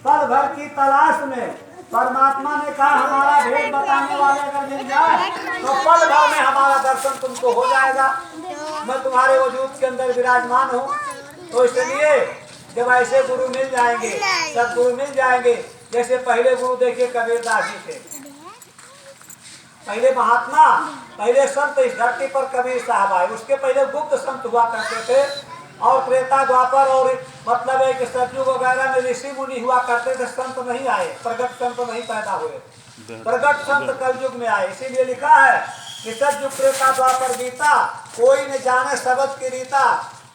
पल भर की तलाश में परमात्मा ने कहा हमारा भेद बताने वाले अगर मिल जाए तो पल भर में हमारा दर्शन तुमको हो जाएगा। मैं तुम्हारे वजूद के अंदर विराजमान हूँ। तो इसलिए जब ऐसे गुरु मिल जाएंगे, सदगुरु मिल जाएंगे, जैसे पहले गुरु देखिए कबीरदास जी थे, पहले महात्मा, पहले संत इस धरती पर कबीर साहब आए। उसके पहले गुप्त संत हुआ करते थे और त्रेता द्वापर और मतलब है कि सतयुग वगैरह में ऋषि मुनि हुआ करते थे। संत नहीं आए, प्रगट संत नहीं पैदा हुए, प्रगट संत कलयुग में आए। इसीलिए लिखा है कि सतयुग त्रेता द्वापर बीता, कोई न जाने शब्द की रीता,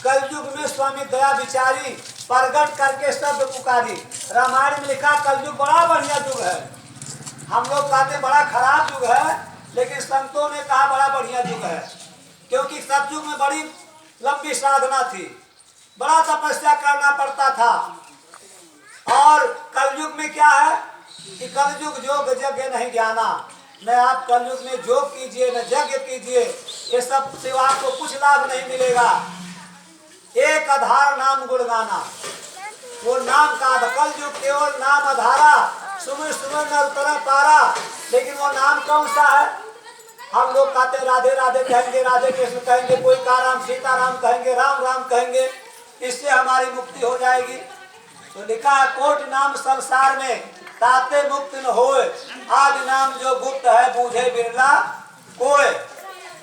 कलयुग में स्वामी दया विचारी, प्रगट करके शब्द पुकारी। रामायण में लिखा कलयुग बड़ा बढ़िया युग है। हम लोग कहते बड़ा खराब युग है, लेकिन संतों ने कहा बड़ा बढ़िया युग है, क्योंकि सतयुग में बड़ी लंबी साधना थी, बड़ा तपस्या करना पड़ता था। और कलयुग में क्या है कि कलयुग योग यज्ञ नहीं ज्ञाना, न आप कलयुग में योग कीजिए न यज्ञ कीजिए, ये सब से आपको कुछ लाभ नहीं मिलेगा। एक आधार नाम गुण गाना, वो नाम का कलयुग केवल नाम आधारा, सुमिर सुमिर न उतरा पारा। लेकिन वो नाम कौन सा है? हम लोग कहते राधे राधे कहेंगे, राधे कृष्ण कहेंगे, कोई का राम सीता राम कहेंगे, राम राम कहेंगे, इससे हमारी मुक्ति हो जाएगी। तो लिखा है कोट नाम संसार में ताते मुक्ति न होए, आदि नाम जो गुप्त है बूझे बिरला कोय।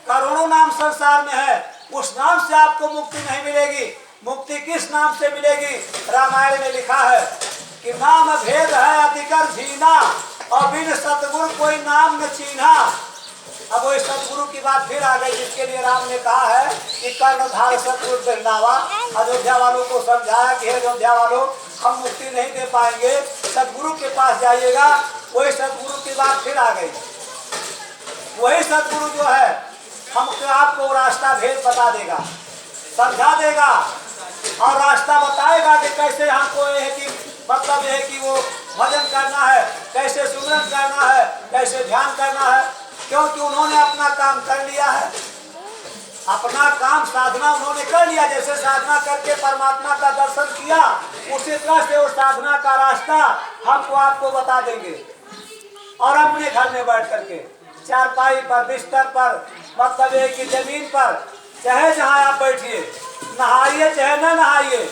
करोड़ों नाम संसार में है, उस नाम से आपको मुक्ति नहीं मिलेगी। मुक्ति किस नाम से मिलेगी? रामायण में लिखा है कि नाम भेद है अधिकर जीना, और बिन सतगुरु कोई नाम न चीन्हा। अब वो सतगुरु की बात फिर आ गई, जिसके लिए राम ने कहा है कि कर्णधार सतगुरु पहनावा। अयोध्या वालों को समझाया कि अयोध्या वालों हम मुक्ति नहीं दे पाएंगे, सतगुरु के पास जाइएगा। वही सतगुरु की बात फिर आ गई। वही सतगुरु जो है हमको आपको रास्ता भेद बता देगा, समझा देगा और रास्ता बताएगा कि कैसे हमको ये है कि मतलब ये है कि वो भजन करना है, कैसे सुमरन करना है, कैसे ध्यान करना है। क्योंकि उन्होंने अपना काम कर लिया है, अपना काम साधना उन्होंने कर लिया। जैसे साधना करके परमात्मा का दर्शन किया, उसी तरह से वो साधना का रास्ता हमको आपको बता देंगे। और अपने घर में बैठ करके चारपाई पर, बिस्तर पर, मतलब एक ही जमीन पर, चाहे जहाँ आप बैठिए, नहाइए चाहे न नहाइए,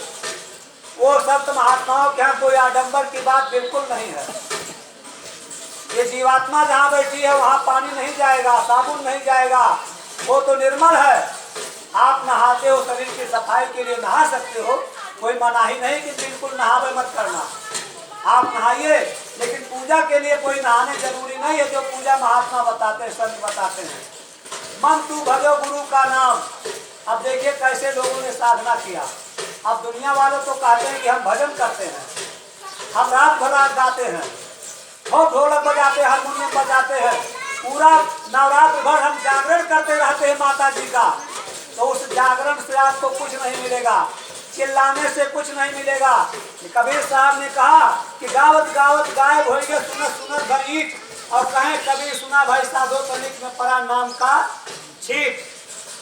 वो सब महात्माओं के यहाँ कोई आडंबर की बात बिल्कुल नहीं है। ये जीवात्मा जहाँ बैठी है वहाँ पानी नहीं जाएगा, साबुन नहीं जाएगा, वो तो निर्मल है। आप नहाते हो, शरीर की सफाई के लिए नहा सकते हो, कोई मनाही नहीं कि बिल्कुल नहावे मत करना। आप नहाइए, लेकिन पूजा के लिए कोई नहाने जरूरी नहीं है। जो पूजा महात्मा बताते हैं, संत बताते हैं, मन तू भजो गुरु का नाम। अब देखिए कैसे लोगों ने साधना किया। अब दुनिया वाले तो कहते हैं कि हम भजन करते हैं, हम रात भर रात गाते हैं, बहुत ढोलक बजाते हैं, हारमोनियम बजाते हैं, पूरा नवरात्र भर हम जागरण करते रहते हैं माता जी का। तो उस जागरण से आपको कुछ नहीं मिलेगा, चिल्लाने से कुछ नहीं मिलेगा। कबीर साहब ने कहा कि गावत गावत गायब होइगे सुनत सुनत गीत, और कहें कबीर सुना भाई साधो तनिक में पड़ा नाम का छीट।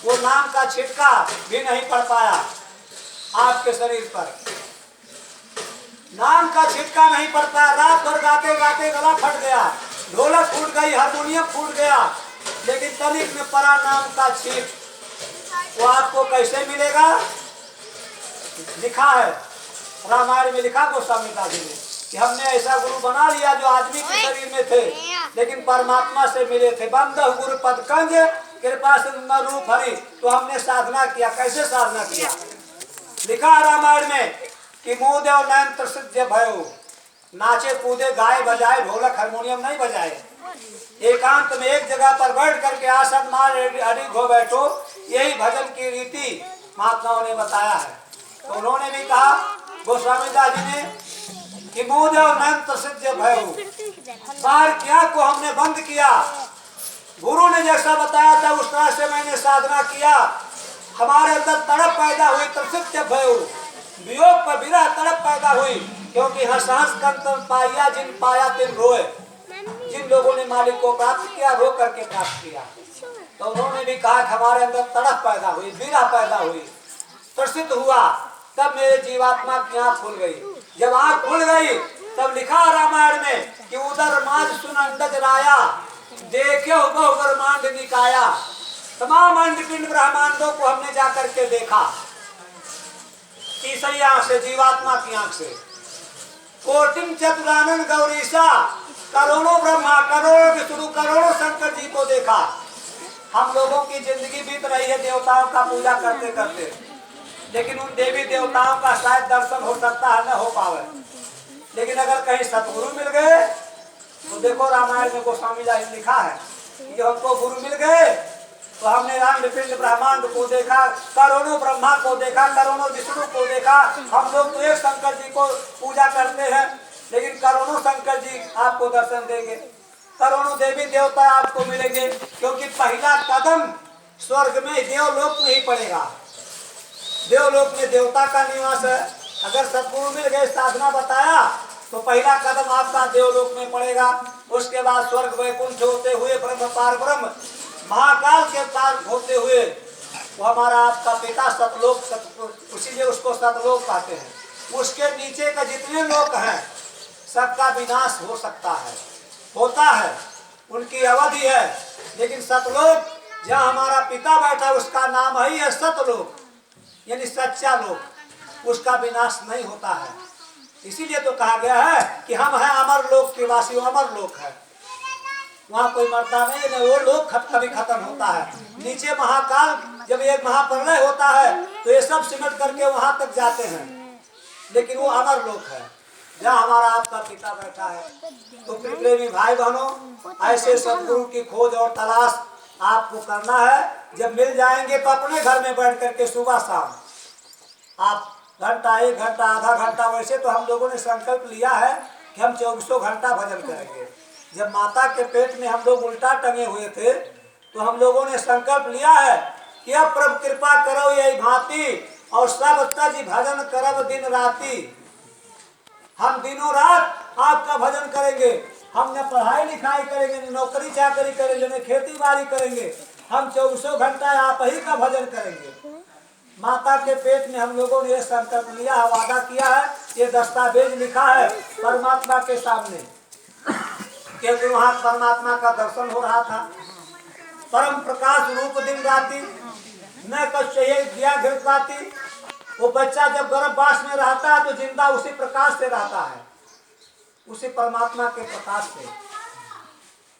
वो नाम का छिटका भी नहीं पड़ पाया आपके शरीर पर, नाम का छिटका नहीं पड़ पाया। रात भर गाते गाते गला फट गया, ढोलक फूट गई, हारमोनियम फूट गया, लेकिन तनिक में पड़ा नाम का छीट, वो आपको कैसे मिलेगा? लिखा है रामायण में, लिखा गोस्वामी दास जी ने कि हमने ऐसा गुरु बना लिया जो आदमी के शरीर में थे लेकिन परमात्मा से मिले थे। बंदह गुरु पद कंज कृपा से न रूप हरि। तो हमने साधना किया। कैसे साधना किया? लिखा है रामायण में कि मुँह देव नयन प्रसिद्ध भयो, नाचे कूदे गाए बजाए, ढोलक हारमोनियम नहीं बजाए, एकांत में एक जगह पर बैठ करके आसन मार अडिग हो बैठो, यही भजन की रीति महात्माओं ने बताया है। तो उन्होंने भी कहा गोस्वामी दास जी ने कि मुँह देव नयन प्रसिद्ध भयो, बाहर क्या को हमने बंद किया। गुरु ने जैसा बताया था उस तरह से मैंने साधना किया, हमारे अंदर तड़प पैदा हुई, प्रसिद्ध भयो, वियोग पर विरह तड़प पैदा हुई। क्योंकि हंस हंस कर पाया जिन पाया तिन रोए, जिन लोगों ने मालिक को प्राप्त किया रो करके प्राप्त किया। तो उन्होंने भी कहा कि हमारे अंदर तड़प पैदा हुई, विरह पैदा हुई, प्रसिद्ध हुआ। तब मेरे जीवात्मा की आँख खुल गई। जब आँख खुल गई तब लिखा रामायण में कि उधर माज सुन अंडज राया, देखे बहु ब्रह्मांड निकाया। तमाम अंड पिंड ब्रह्मांडों को हमने जाकर के देखा तीसरी आंख से, जीवात्मा की आंख से। कोटिम चतुरानन गौरीसा, करोड़ों ब्रह्मा, करोड़ों विष्णु, करोड़ों शंकर जी को देखा। हम लोगों की जिंदगी बीत रही है देवताओं का पूजा करते करते, लेकिन उन देवी देवताओं का शायद दर्शन हो सकता है, न हो पावे। लेकिन अगर कहीं सतगुरु मिल गए तो देखो रामायण में गोस्वामी जी ने लिखा है कि हमको गुरु मिल गए तो हमने अंड पिंड ब्रह्मांड को देखा, करोड़ों ब्रह्मा को देखा, करोड़ों विष्णु को देखा। हम लोग तो एक शंकर जी को पूजा करते हैं, लेकिन करोड़ों शंकर जी आपको दर्शन देंगे, करोड़ों देवी देवता आपको मिलेंगे, क्योंकि पहला कदम स्वर्ग में देवलोक में ही पड़ेगा। देवलोक में देवता का निवास है। अगर सतगुरु मिल गए, साधना बताया, तो पहला कदम आपका देवलोक में पड़ेगा। उसके बाद स्वर्ग वैकुंठ होते हुए ब्रह्म पार ब्रह्म महाकाल के पार होते हुए वो हमारा आपका पिता सतलोक, इसीलिए उसको सतलोक कहते हैं। उसके नीचे का जितने लोक हैं सबका विनाश हो सकता है, होता है, उनकी अवधि है। लेकिन सतलोक जहाँ हमारा पिता बैठा उसका नाम ही है सतलोक, यानी सच्चा लोक, उसका विनाश नहीं होता है। इसीलिए तो कहा गया है कि हम हैं अमर लोक के वासी, अमर लोक है, वहाँ कोई मरता नहीं, न वो लोक कभी खत्म होता है। नीचे महाकाल जब एक महाप्रलय होता है तो ये सब सिमट करके वहाँ तक जाते हैं, लेकिन वो अमर लोक है जहाँ हमारा आपका पिता बैठा है। तो प्रेमी भाई बहनों, ऐसे सदगुरु की खोज और तलाश आपको करना है। जब मिल जाएंगे तो अपने घर में बैठ करके सुबह शाम आप घंटा, 1 घंटा, आधा घंटा, वैसे तो हम लोगों ने संकल्प लिया है कि हम 24 घंटा भजन करेंगे। जब माता के पेट में हम लोग उल्टा टंगे हुए थे तो हम लोगों ने संकल्प लिया है कि अब प्रभु कृपा करो यही भांति और सब तज भजन करब दिन राति। हम दिनों रात आपका भजन करेंगे। हम न पढ़ाई लिखाई करेंगे, न नौकरी चाकरी करेंगे, न खेती बाड़ी करेंगे। हम 24 घंटा आप ही का भजन करेंगे। माता के पेट में हम लोगों ने ये संकल्प लिया है, वादा किया है। ये दस्तावेज लिखा है परमात्मा के सामने, क्योंकि वहाँ परमात्मा का दर्शन हो रहा था। परम प्रकाश रूप दिन राति, न कछ चाहिए दिया घृत बाती। वो बच्चा जब गर्भवास में रहता है तो जिंदा उसी प्रकाश से रहता है, उसी परमात्मा के प्रकाश से,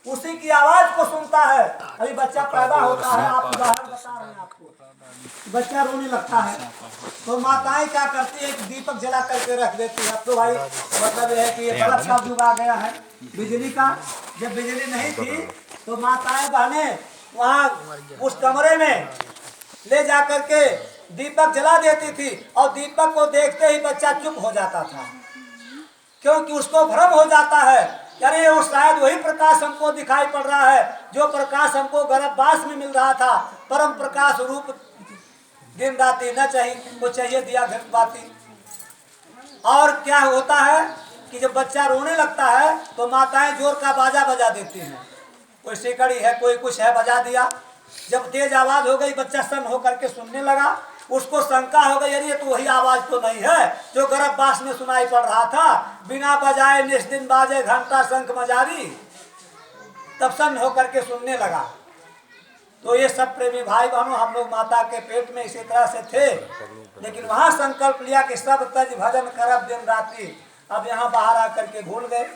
उसी की आवाज को सुनता है। अभी बच्चा पैदा होता है, आप उदाहरण बता रहे हैं आपको, बच्चा रोने लगता है तो माताएं क्या करती है, एक दीपक जला करके रख देती है। अब तो भाई मतलब यह है कि ये बल्ब का युग आ गया है बिजली का। जब बिजली नहीं थी तो माताएं बहनें वहाँ उस कमरे में ले जा करके दीपक जला देती थी, और दीपक को देखते ही बच्चा चुप हो जाता था, क्योंकि उसको भ्रम हो जाता है, अरे वो शायद वही प्रकाश हमको दिखाई पड़ रहा है जो प्रकाश हमको गर्भवास में मिल रहा था। परम प्रकाश रूप दिन राति न चाहिए, वो चाहिए दिया घृत बाती। और क्या होता है कि जब बच्चा रोने लगता है तो माताएं जोर का बाजा बजा देती हैं, कोई सिकड़ी है, कोई कुछ है, बजा दिया। जब तेज आवाज हो गई, बच्चा सन्न होकर के सुनने लगा, उसको शंका हो गई, अरे ये तो वही आवाज तो नहीं है जो गर्भवास में सुनाई पड़ रहा था। बिना बजाए निस्दिन बाजे घंटा शंख मजारी, तब सन्न होकर के सुनने लगा। तो ये सब प्रेमी भाई बहनों, हम लोग माता के पेट में इसी तरह से थे, लेकिन वहाँ संकल्प लिया कि सब तज भजन करब दिन राति। अब यहाँ बाहर आकर के भूल गए।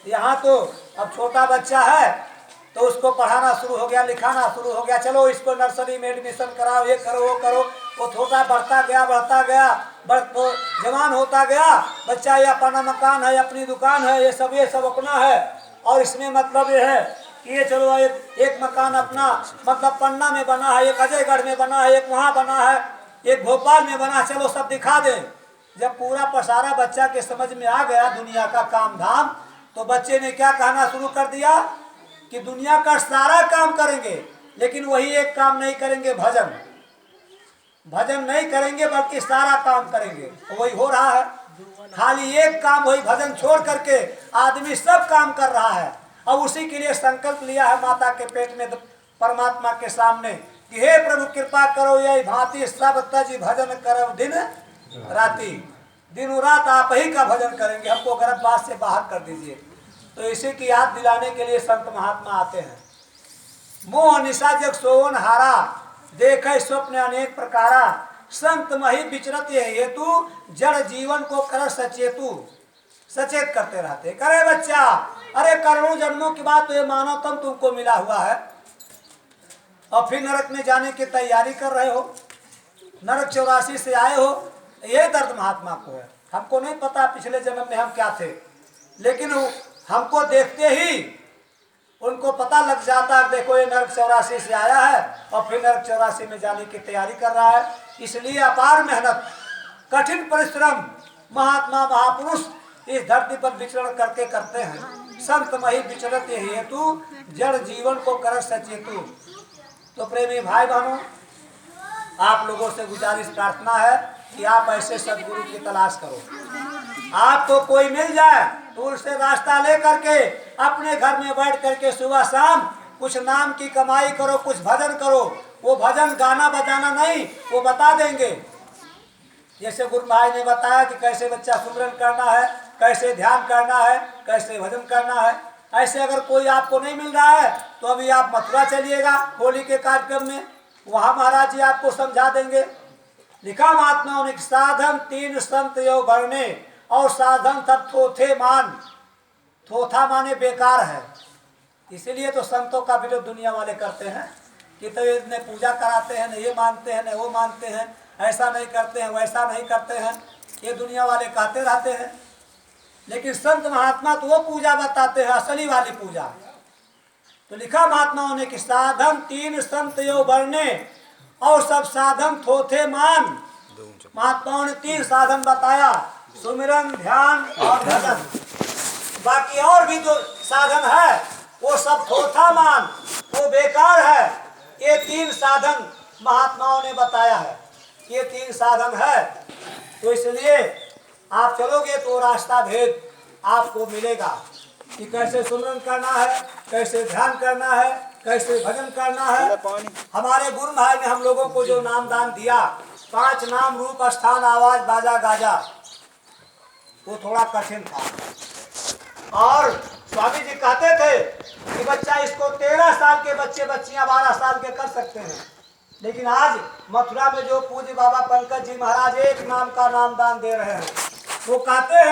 यहाँ तो अब छोटा बच्चा है तो उसको पढ़ाना शुरू हो गया, लिखाना शुरू हो गया, चलो इसको नर्सरी में एडमिशन कराओ, ये करो वो करो। वो छोटा बढ़ता गया, तो जवान होता गया। बच्चा ये अपना मकान है, अपनी दुकान है, ये सब अपना है। और इसमें मतलब ये है कि ये चलो एक मकान अपना मतलब पन्ना में बना है, एक अजयगढ़ में बना है, एक वहाँ बना है, एक भोपाल में बना, चलो सब दिखा दें। जब पूरा पसारा बच्चा के समझ में आ गया दुनिया का काम धाम, तो बच्चे ने क्या कहना शुरू कर दिया कि दुनिया का सारा काम करेंगे लेकिन वही एक काम नहीं करेंगे, भजन नहीं करेंगे, बल्कि सारा काम करेंगे। वही हो रहा है, खाली एक काम, वही भजन छोड़ करके आदमी सब काम कर रहा है। और उसी के लिए संकल्प लिया है माता के पेट में परमात्मा के सामने कि हे प्रभु कृपा करो यही भांति सब तज भजन करब दिन राति। दिनों रात आप ही का भजन करेंगे, हमको गर्भवास से बाहर कर दीजिए। तो इसी की याद दिलाने के लिए संत महात्मा आते हैं। मोह निशा जग सोवन हारा, देखे स्वप्न अनेक प्रकारा, संत मही विचरत ये हेतु, जड़ जीवन को कर सचेतु। सचेत करते रहते, करे बच्चा, अरे करोड़ों जन्मों की बात तो ये मानव तम तुमको मिला हुआ है और फिर नरक में जाने की तैयारी कर रहे हो, नरक 84 से आए हो। ये दर्द महात्मा को है। हमको नहीं पता पिछले जन्म में हम क्या थे, लेकिन हमको देखते ही उनको पता लग जाता है, देखो ये नरक 84 से आया है और फिर नरक 84 में जाने की तैयारी कर रहा है। इसलिए अपार मेहनत, कठिन परिश्रम महात्मा महापुरुष इस धरती पर विचरण करके करते हैं। संत मही विचरत हेतु, जड़ जीवन को कर सचेतु। तो प्रेमी भाई बहनों, आप लोगों से गुजारिश प्रार्थना है कि आप ऐसे सदगुरु की तलाश करो। आपको कोई मिल जाए तो उससे रास्ता ले करके अपने घर में बैठ करके सुबह शाम कुछ नाम की कमाई करो, कुछ भजन करो। वो भजन गाना बजाना नहीं, वो बता देंगे। जैसे गुरु भाई ने बताया कि कैसे बच्चा सुमरन करना है, कैसे ध्यान करना है, कैसे भजन करना है। ऐसे अगर कोई आपको नहीं मिल रहा है तो अभी आप मथुरा चलिएगा होली के कार्यक्रम में, वहाँ महाराज जी आपको समझा देंगे। लिखा महात्माओं ने, साधन 3 संत यो भरने और साधन तब थोथे मान। थोथा माने बेकार है, इसीलिए तो संतों का विरोध दुनिया वाले करते हैं कि तो ये न पूजा कराते हैं, न ये मानते हैं, न वो मानते हैं, ऐसा नहीं करते हैं, वैसा नहीं करते हैं, ये दुनिया वाले कहते रहते हैं। लेकिन संत महात्मा तो वो पूजा बताते हैं, असली वाली पूजा। तो लिखा महात्माओं ने कि साधन 3 संत यो बरने और सब साधन थोथे मान। महात्माओं ने 3 साधन बताया, सुमिरन, ध्यान और भजन। बाकी और भी जो साधन है वो सब थोथा मान, वो बेकार है। ये 3 साधन महात्माओं ने बताया है, ये 3 साधन है। तो इसलिए आप चलोगे तो रास्ता भेद आपको मिलेगा कि कैसे सुमरन करना है, कैसे ध्यान करना है, कैसे भजन करना है। हमारे गुरु भाई ने हम लोगों को जो नाम दान दिया, 5 नाम रूप स्थान आवाज बाजा गाजा, वो थोड़ा कठिन था। और स्वामी जी कहते थे कि बच्चा इसको 13 साल के बच्चे बच्चियां 12 साल के कर सकते हैं। लेकिन आज मथुरा में जो पूज्य बाबा पंकज जी महाराज एक नाम का नाम दान दे रहे हैं, वो कहते हैं